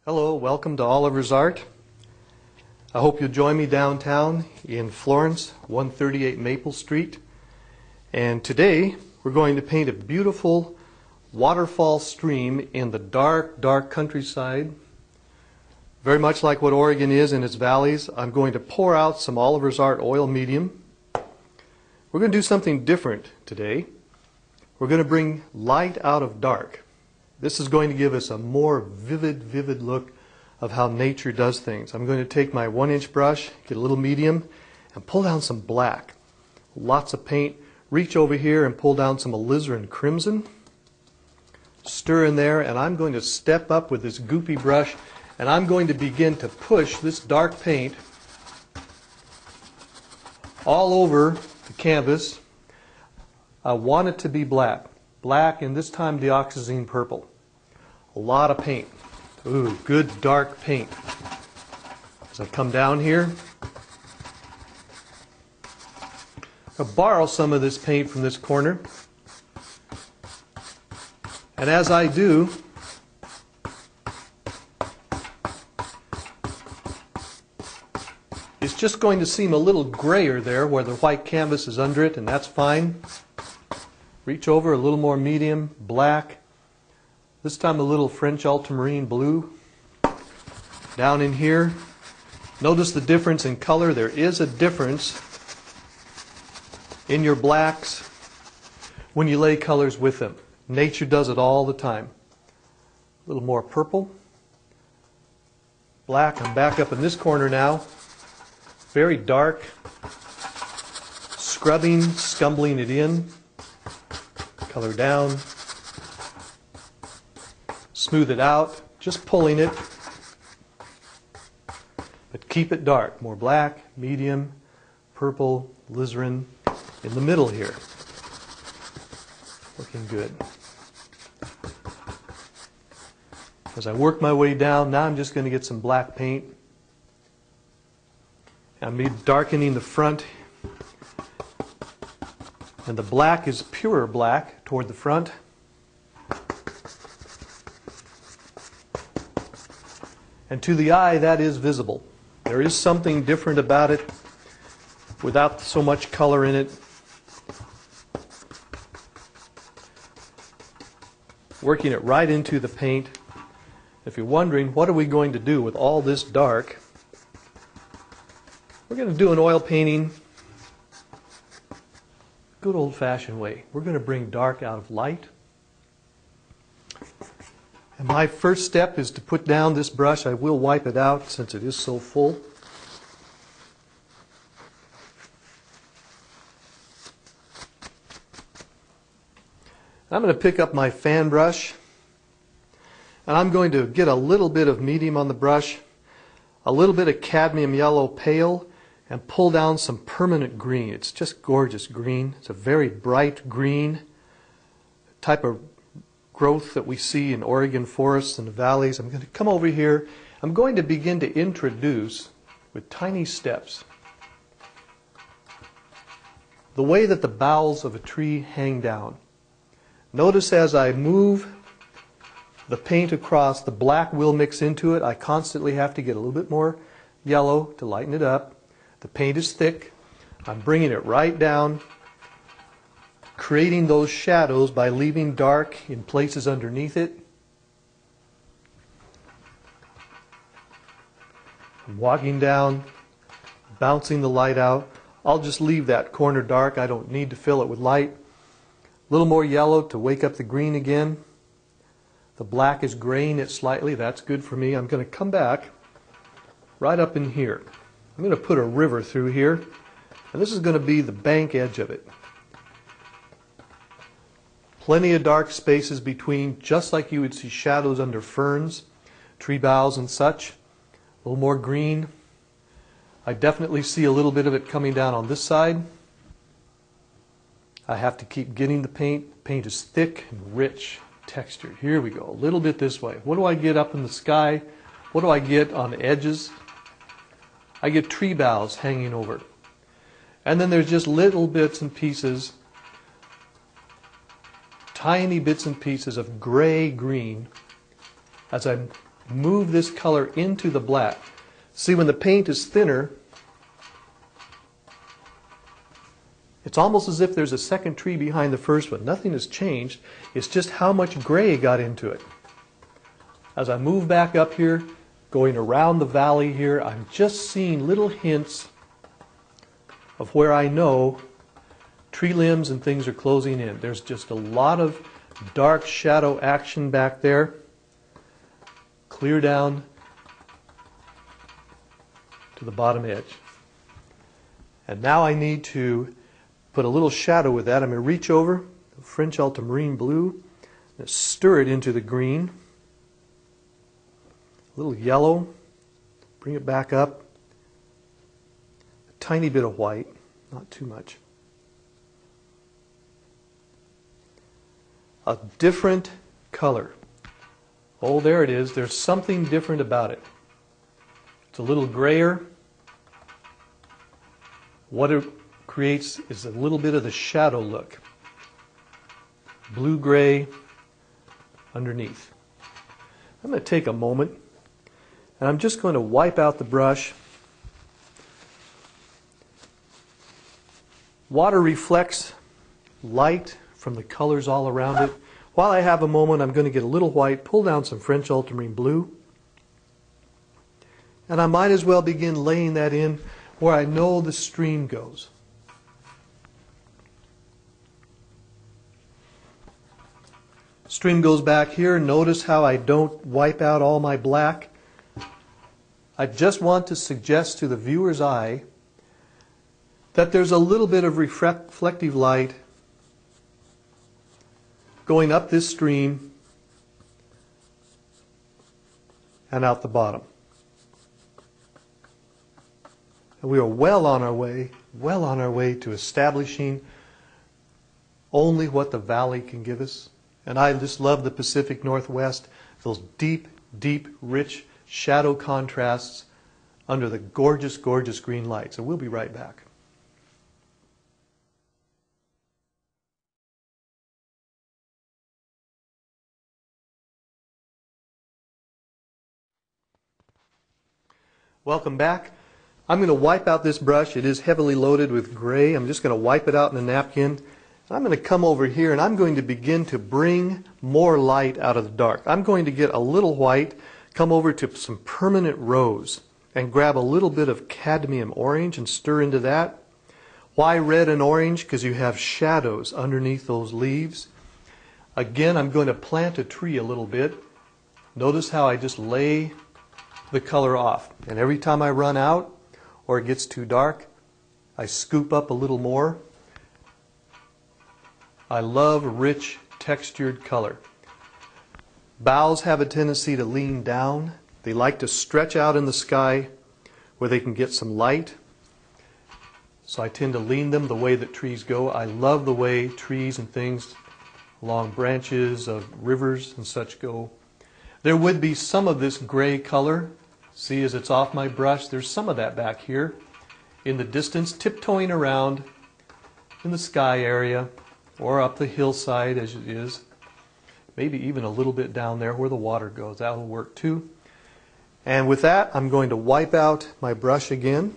Hello, welcome to Oliver's Art. I hope you'll join me downtown in Florence, 138 Maple Street. And today we're going to paint a beautiful waterfall stream in the dark, dark countryside. Very much like what Oregon is in its valleys. I'm going to pour out some Oliver's Art oil medium. We're going to do something different today. We're going to bring light out of dark. This is going to give us a more vivid look of how nature does things. I'm going to take my 1-inch brush, get a little medium, and pull down some black. Lots of paint. Reach over here and pull down some alizarin crimson. Stir in there, and I'm going to step up with this goopy brush, and I'm going to begin to push this dark paint all over the canvas. I want it to be black. Black, and this time dioxazine purple. A lot of paint. Ooh, good dark paint. As I come down here, I'll borrow some of this paint from this corner. And as I do, it's just going to seem a little grayer there where the white canvas is under it, and that's fine. Reach over, a little more medium, black. This time a little French ultramarine blue. Down in here, notice the difference in color. There is a difference in your blacks when you lay colors with them. Nature does it all the time. A little more purple. Black, I'm back up in this corner now. Very dark. Scrubbing, scumbling it in. Color down. Smooth it out, just pulling it. But keep it dark. More black, medium, purple, alizarin in the middle here. Looking good. As I work my way down, now I'm just going to get some black paint. I'm darkening the front. And the black is purer black toward the front. And to the eye, that is visible. There is something different about it without so much color in it. Working it right into the paint. If you're wondering, what are we going to do with all this dark? We're going to do an oil painting good old-fashioned way. We're going to bring dark out of light. And my first step is to put down this brush. I will wipe it out since it is so full. I'm going to pick up my fan brush, and I'm going to get a little bit of medium on the brush, a little bit of cadmium yellow pale, and pull down some permanent green. It's just gorgeous green. It's a very bright green type of growth that we see in Oregon forests and the valleys. I'm going to come over here. I'm going to begin to introduce, with tiny steps, the way that the boughs of a tree hang down. Notice as I move the paint across, the black will mix into it. I constantly have to get a little bit more yellow to lighten it up. The paint is thick. I'm bringing it right down, creating those shadows by leaving dark in places underneath it. I'm walking down, bouncing the light out. I'll just leave that corner dark. I don't need to fill it with light. A little more yellow to wake up the green again. The black is graying it slightly. That's good for me. I'm going to come back right up in here. I'm going to put a river through here, and this is going to be the bank edge of it. Plenty of dark spaces between, just like you would see shadows under ferns, tree boughs and such. A little more green. I definitely see a little bit of it coming down on this side. I have to keep getting the paint. The paint is thick and rich, textured. Here we go, a little bit this way. What do I get up in the sky? What do I get on the edges? I get tree boughs hanging over. And then there's just little bits and pieces, tiny bits and pieces of gray-green as I'm move this color into the black. See, when the paint is thinner, it's almost as if there's a second tree behind the first one. Nothing has changed. It's just how much gray got into it. As I move back up here, going around the valley here, I'm just seeing little hints of where I know tree limbs and things are closing in. There's just a lot of dark shadow action back there. Clear down to the bottom edge. And now I need to put a little shadow with that. I'm going to reach over the French ultramarine blue and stir it into the green. A little yellow, bring it back up. A tiny bit of white, not too much. A different color. Oh, there it is. There's something different about it. It's a little grayer. What it creates is a little bit of the shadow look. Blue-gray underneath. I'm going to take a moment and I'm just going to wipe out the brush. Water reflects light from the colors all around it. While I have a moment, I'm going to get a little white, pull down some French ultramarine blue, and I might as well begin laying that in where I know the stream goes. Stream goes back here. Notice how I don't wipe out all my black. I just want to suggest to the viewer's eye that there's a little bit of reflective light going up this stream and out the bottom. And we are well on our way to establishing only what the valley can give us. And I just love the Pacific Northwest, those deep, deep, rich shadow contrasts under the gorgeous, gorgeous green light. So we'll be right back. Welcome back. I'm going to wipe out this brush. It is heavily loaded with gray. I'm just going to wipe it out in a napkin. I'm going to come over here and I'm going to begin to bring more light out of the dark. I'm going to get a little white, come over to some permanent rose, and grab a little bit of cadmium orange and stir into that. Why red and orange? Because you have shadows underneath those leaves. Again, I'm going to plant a tree a little bit. Notice how I just lay the color off. And every time I run out or it gets too dark, I scoop up a little more. I love rich textured color. Boughs have a tendency to lean down. They like to stretch out in the sky where they can get some light. So I tend to lean them the way that trees go. I love the way trees and things along branches of rivers and such go. There would be some of this gray color. See, as it's off my brush, there's some of that back here in the distance, tiptoeing around in the sky area or up the hillside as it is. Maybe even a little bit down there where the water goes. That will work too. And with that, I'm going to wipe out my brush again.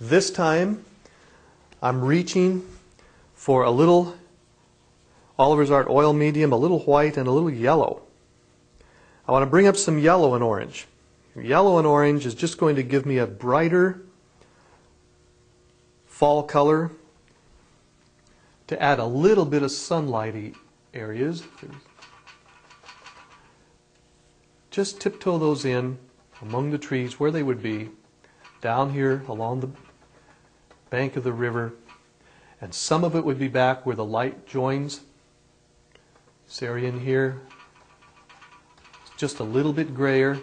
This time, I'm reaching for a little Oliver's Art oil medium, a little white and a little yellow. I want to bring up some yellow and orange. Yellow and orange is just going to give me a brighter fall color to add a little bit of sunlighty areas. Just tiptoe those in among the trees where they would be, down here along the bank of the river, and some of it would be back where the light joins. This area in here, just a little bit grayer.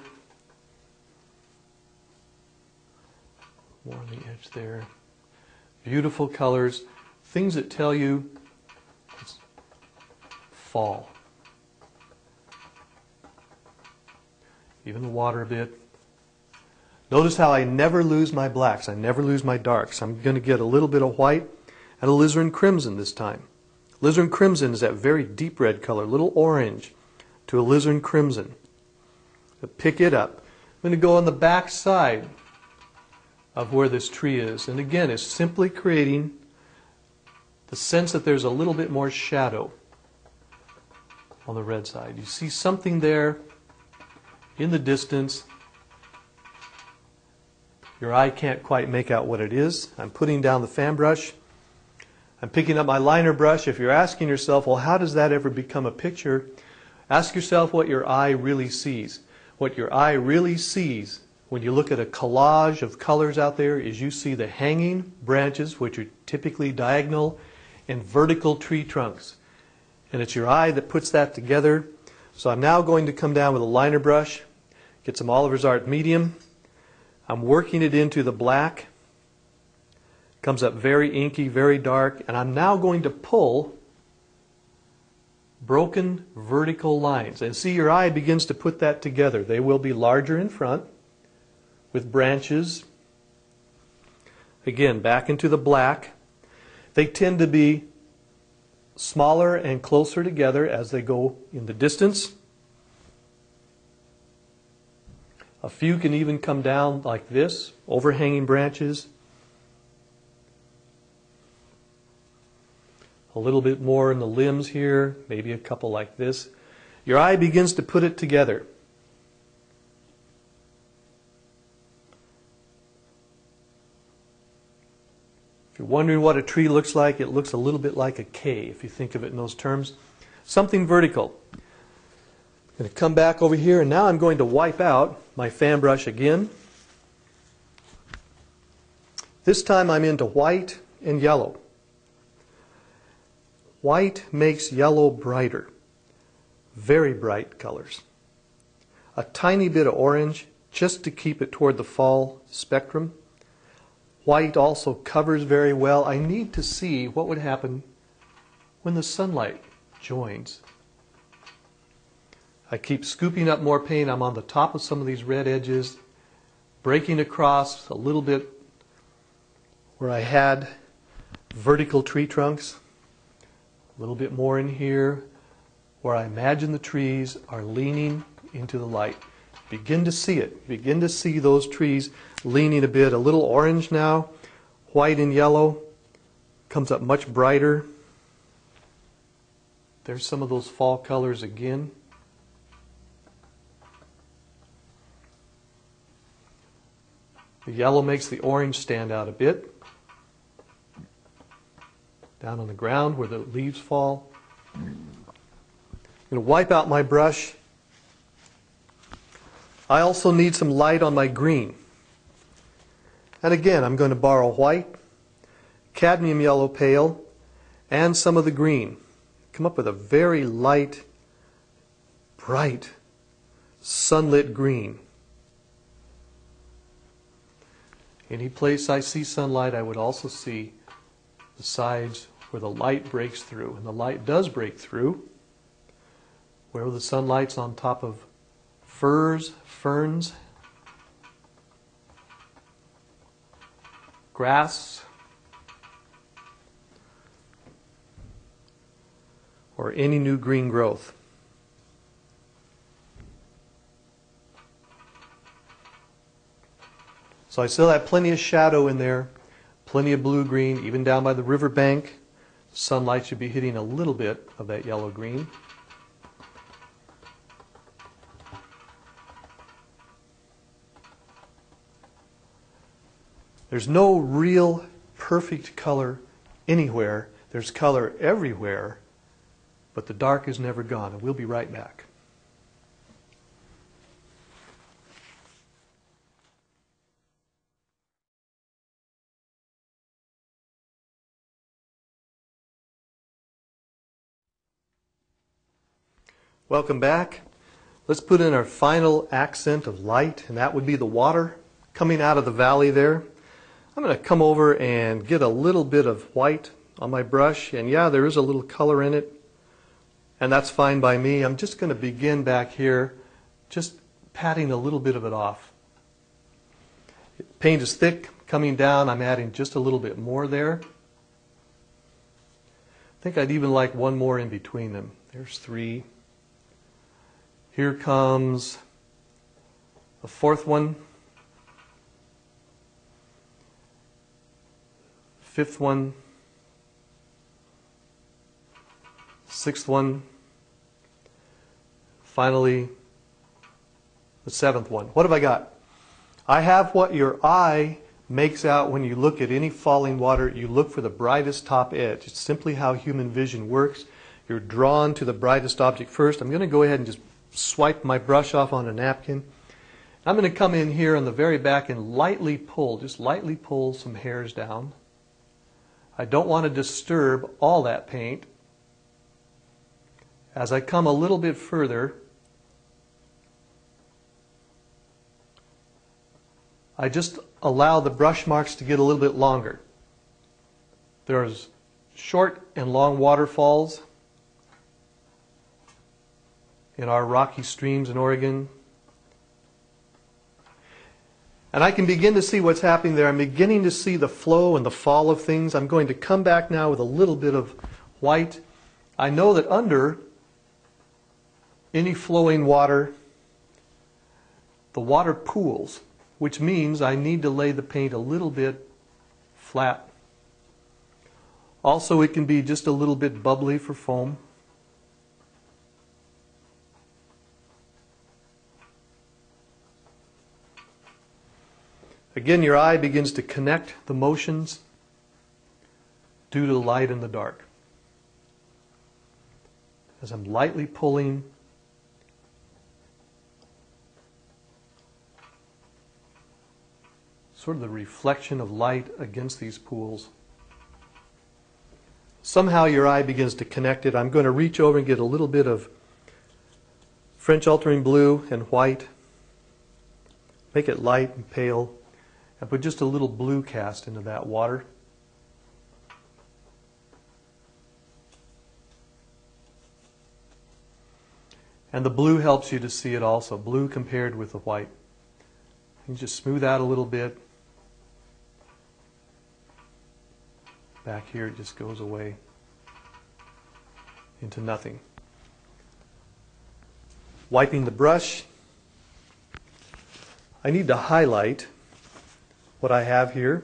More on the edge there. Beautiful colors, things that tell you it's fall. Even the water a bit. Notice how I never lose my blacks, I never lose my darks. I'm going to get a little bit of white and a alizarin crimson this time. Alizarin crimson is that very deep red color, little orange to alizarin crimson. pick it up. I'm going to go on the back side of where this tree is. And again, it's simply creating the sense that there's a little bit more shadow on the red side. You see something there in the distance. Your eye can't quite make out what it is. I'm putting down the fan brush. I'm picking up my liner brush. If you're asking yourself, well, how does that ever become a picture? Ask yourself what your eye really sees. What your eye really sees when you look at a collage of colors out there is you see the hanging branches, which are typically diagonal and vertical tree trunks. And it's your eye that puts that together. So I'm now going to come down with a liner brush, get some Oliver's Art medium. I'm working it into the black. Comes up very inky, very dark, and I'm now going to pull broken vertical lines. And see, your eye begins to put that together. They will be larger in front with branches. Again, back into the black. They tend to be smaller and closer together as they go in the distance. A few can even come down like this, overhanging branches. A little bit more in the limbs here, maybe a couple like this. Your eye begins to put it together. If you're wondering what a tree looks like, it looks a little bit like a K, if you think of it in those terms. Something vertical. I'm going to come back over here, and now I'm going to wipe out my fan brush again. This time I'm into white and yellow. White makes yellow brighter. Very bright colors. A tiny bit of orange just to keep it toward the fall spectrum. White also covers very well. I need to see what would happen when the sunlight joins. I keep scooping up more paint. I'm on the top of some of these red edges, breaking across a little bit where I had vertical tree trunks. A little bit more in here where I imagine the trees are leaning into the light. Begin to see it. Begin to see those trees leaning a bit. A little orange now, white and yellow. Comes up much brighter. There's some of those fall colors again. The yellow makes the orange stand out a bit. Down on the ground where the leaves fall. I'm going to wipe out my brush. I also need some light on my green. And again, I'm going to borrow white, cadmium yellow pale, and some of the green. Come up with a very light, bright, sunlit green. Any place I see sunlight, I would also see the sides where the light breaks through. And the light does break through. Where the sunlight's on top of firs, ferns, grass, or any new green growth. So I still have plenty of shadow in there, plenty of blue-green, even down by the river bank. The sunlight should be hitting a little bit of that yellow-green. There's no real perfect color anywhere. There's color everywhere, but the dark is never gone. And we'll be right back. Welcome back. Let's put in our final accent of light, and that would be the water coming out of the valley there. I'm going to come over and get a little bit of white on my brush, and yeah, there is a little color in it, and that's fine by me. I'm just going to begin back here, just patting a little bit of it off. Paint is thick, coming down. I'm adding just a little bit more there. I think I'd even like one more in between them. There's 3. Here comes the fourth one, fifth one, sixth one, finally the seventh one. What have I got? I have what your eye makes out when you look at any falling water. You look for the brightest top edge. It's simply how human vision works. You're drawn to the brightest object first. I'm going to go ahead and just swipe my brush off on a napkin. I'm going to come in here on the very back and lightly pull, just lightly pull some hairs down. I don't want to disturb all that paint. As I come a little bit further, I just allow the brush marks to get a little bit longer. There's short and long waterfalls in our rocky streams in Oregon. And I can begin to see what's happening there. I'm beginning to see the flow and the fall of things. I'm going to come back now with a little bit of white. I know that under any flowing water, the water pools, which means I need to lay the paint a little bit flat. Also, it can be just a little bit bubbly for foam. Again, your eye begins to connect the motions due to the light and the dark. As I'm lightly pulling, sort of the reflection of light against these pools. Somehow your eye begins to connect it. I'm going to reach over and get a little bit of French ultramarine blue and white. Make it light and pale. And put just a little blue cast into that water. And the blue helps you to see it also. Blue compared with the white. You just smooth out a little bit. Back here it just goes away into nothing. Wiping the brush. I need to highlight what I have here.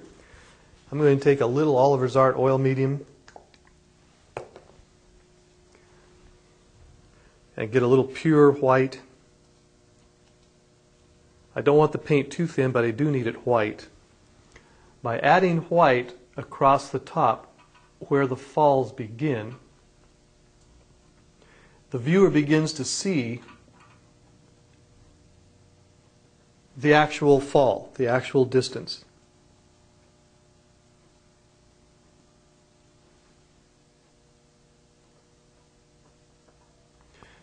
I'm going to take a little Oliver's Art oil medium and get a little pure white. I don't want the paint too thin, but I do need it white. By adding white across the top where the falls begin, the viewer begins to see the actual fall, the actual distance.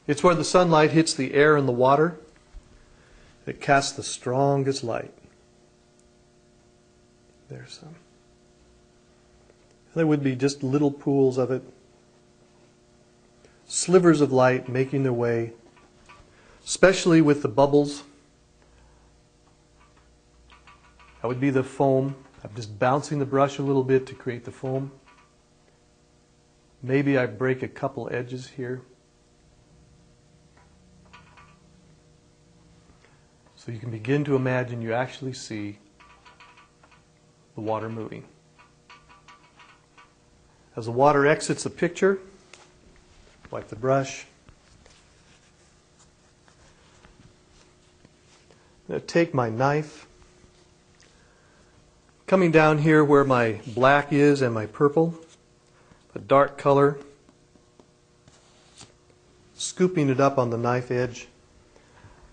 It's where the sunlight hits the air and the water that casts the strongest light. There's some. There would be just little pools of it. Slivers of light making their way, especially with the bubbles. That would be the foam. I'm just bouncing the brush a little bit to create the foam. Maybe I break a couple edges here. So you can begin to imagine you actually see the water moving. As the water exits the picture, wipe the brush. I'm going to take my knife, coming down here where my black is and my purple, a dark color, scooping it up on the knife edge.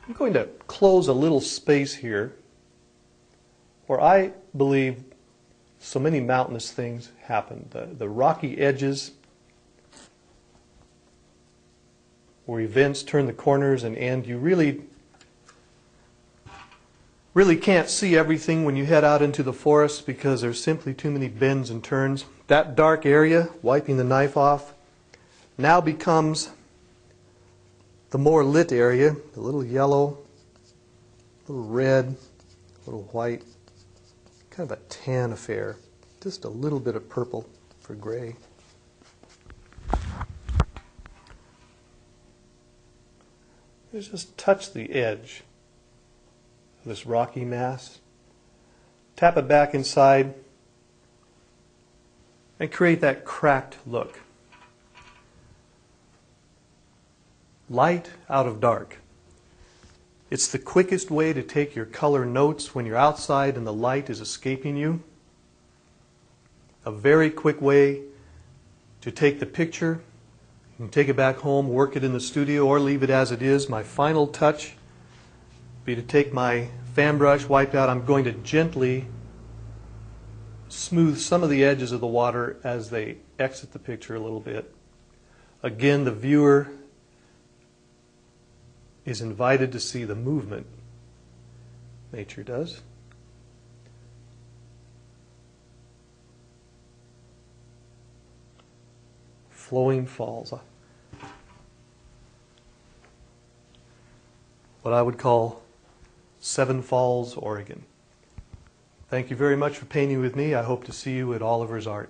I'm going to close a little space here where I believe so many mountainous things happen. The rocky edges where events turn the corners and end. You really can't see everything when you head out into the forest because there's simply too many bends and turns. That dark area, wiping the knife off, now becomes the more lit area, a little yellow, a little red, a little white, kind of a tan affair. Just a little bit of purple for gray. Let's just touch the edge this rocky mass. Tap it back inside and create that cracked look. Light out of dark. It's the quickest way to take your color notes when you're outside and the light is escaping you. A very quick way to take the picture. You can take it back home, work it in the studio, or leave it as it is. My final touch would be to take my fan brush, wipe out. I'm going to gently smooth some of the edges of the water as they exit the picture a little bit. Again, the viewer is invited to see the movement nature does. Flowing falls. What I would call Seven Falls, Oregon. Thank you very much for painting with me. I hope to see you at Oliver's Art.